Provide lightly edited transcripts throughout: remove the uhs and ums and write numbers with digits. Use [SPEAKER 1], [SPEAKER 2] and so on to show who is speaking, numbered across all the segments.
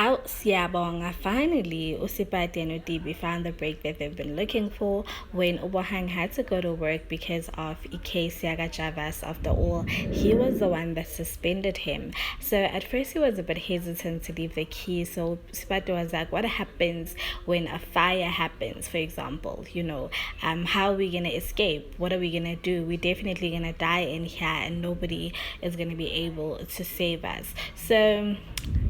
[SPEAKER 1] Out Siyabonga, finally, Usipati and Tibi found the break that they've been looking for when Obohang had to go to work because of Ike Siaga Javas. After all, he was the one that suspended him. So at first he was a bit hesitant to leave the key. So Usipati was like, what happens when a fire happens, for example? How are we going to escape? What are we going to do? We're definitely going to die in here and nobody is going to be able to save us. So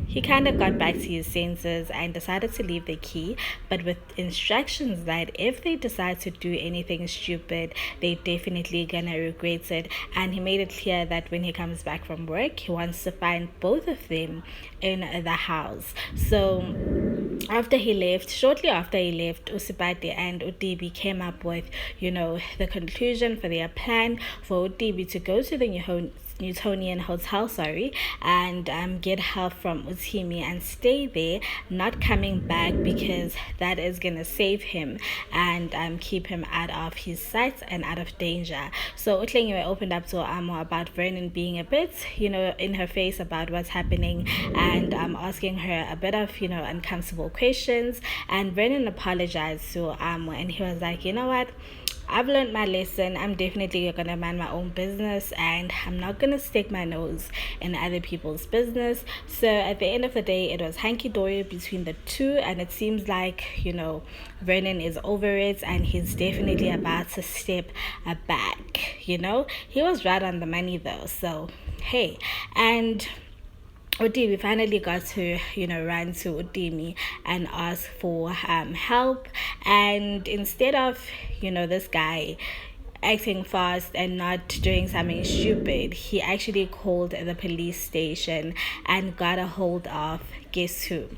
[SPEAKER 1] he kind of got back to his senses and decided to leave the key, but with instructions that if they decide to do anything stupid, they definitely gonna regret it. And he made it clear that when he comes back from work, he wants to find both of them in the house. So shortly after he left, Usipati and Utibi came up with, the conclusion for their plan for Utibi to go to the Newtonian hotel, and get help from Utimi and stay there, not coming back because that is gonna save him and keep him out of his sight and out of danger. So Utlengiwe opened up to Amo about Vernon being a bit, in her face about what's happening and asking her a bit of, uncomfortable questions. And Vernon apologized to Amo and he was like, you know what? I've learned my lesson. I'm definitely gonna mind my own business and I'm not gonna stick my nose in other people's business. So at the end of the day, it was hanky dory between the two, and it seems like, Vernon is over it and he's definitely about to step back. He was right on the money though. So hey, and we finally got to, run to Udimi and ask for help. And instead of, this guy acting fast and not doing something stupid, he actually called the police station and got a hold of, guess who?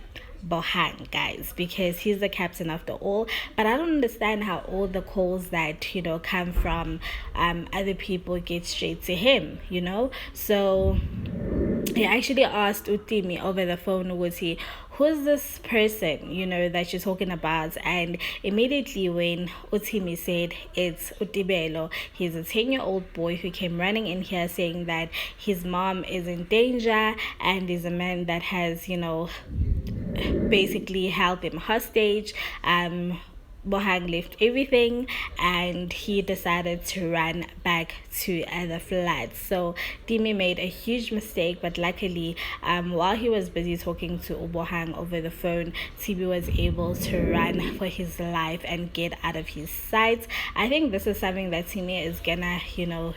[SPEAKER 1] Bohang, guys, because he's the captain after all. But I don't understand how all the calls that come from other people get straight to him. So he actually asked Utimi over the phone, who's this person, that you're talking about? And immediately when Utimi said it's Utibelo, he's a 10-year-old boy who came running in here saying that his mom is in danger and is a man that has, basically held him hostage. Bohang left everything and he decided to run back to the flat. So Dimi made a huge mistake, but luckily while he was busy talking to Bohang over the phone, Tibi was able to run for his life and get out of his sight. I think this is something that Timi is gonna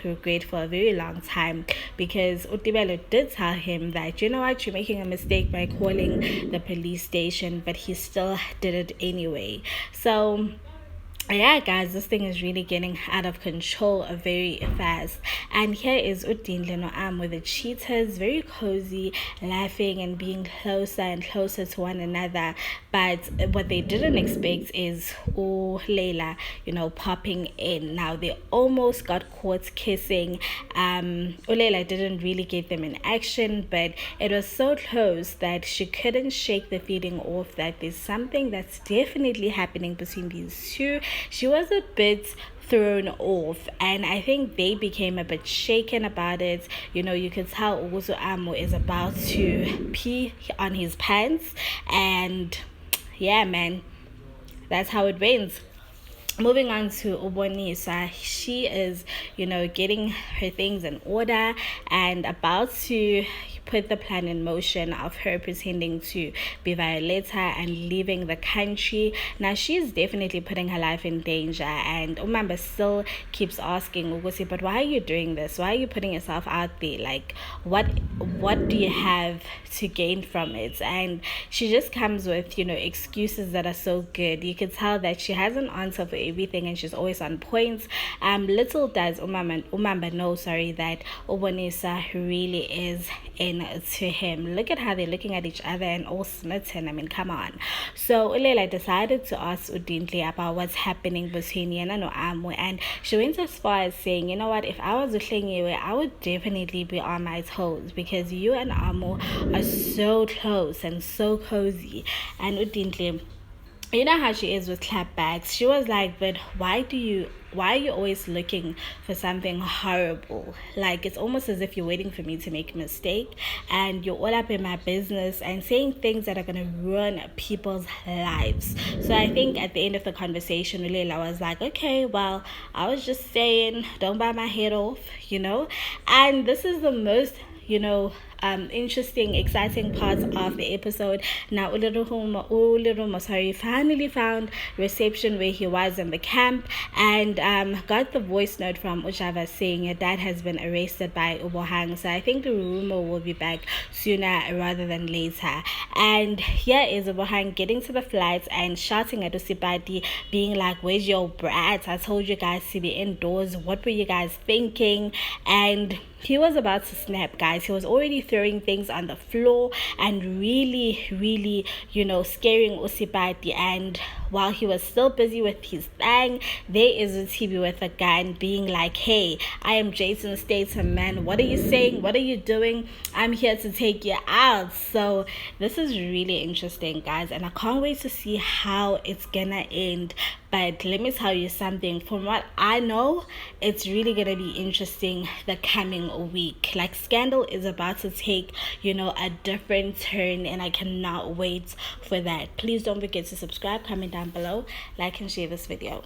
[SPEAKER 1] regret for a very long time, because Utibelo did tell him that, you're making a mistake by calling the police station, but he still did it anyway. So yeah, guys, this thing is really getting out of control very fast. And here is Udin Leno with the cheetahs, very cozy, laughing and being closer and closer to one another. But what they didn't expect is Leila, popping in. Now they almost got caught kissing. Leila didn't really get them in action, but it was so close that she couldn't shake the feeling off that there's something that's definitely happening between these two. She was a bit thrown off, and I think they became a bit shaken about it. You could tell Ugusu Amo is about to pee on his pants, and yeah, man, that's how it went. Moving on to Ubonisa, she is, getting her things in order and about to put the plan in motion of her pretending to be Violetta and leaving the country. Now she's definitely putting her life in danger, and Umamba still keeps asking Ugusi, but why are you doing this? Why are you putting yourself out there? Like, what do you have to gain from it? And she just comes with, excuses that are so good. You can tell that she has an answer for everything and she's always on point. Little does Umamba know, that Ubonisa really is into him. Look at how they're looking at each other and all smitten. I mean, come on. So Ulela decided to ask Udintle about what's happening between Yena and Amu, and she went as far as saying, if I was Uhlengiwe, I would definitely be on my toes, because you and Amu are so close and so cozy. And Udintle you know how she is with clapbacks. She was like, but why are you always looking for something horrible? Like, it's almost as if you're waiting for me to make a mistake, and you're all up in my business and saying things that are going to ruin people's lives. So I think at the end of the conversation, really, I was like, okay, well, I was just saying, don't bite my head off, and this is the most, interesting, exciting parts of the episode. Now, Ulurumo, sorry, finally found reception where he was in the camp, and got the voice note from Ujava saying your dad has been arrested by Ubohang. So I think the rumor will be back sooner rather than later. And here is Ubohang getting to the flights and shouting at Usipati, being like, where's your brat? I told you guys to be indoors. What were you guys thinking? And he was about to snap, guys. He was already throwing things on the floor and really, really, scaring Usipati. And while he was still busy with his thing, there is a Tibi with a gun being like, hey, I am Jason Statham, man. What are you saying? What are you doing? I'm here to take you out. So this is really interesting, guys. And I can't wait to see how it's gonna end. But let me tell you something. From what I know, it's really going to be interesting the coming week. Like, Scandal is about to take, a different turn, and I cannot wait for that. Please don't forget to subscribe, comment down below, like and share this video.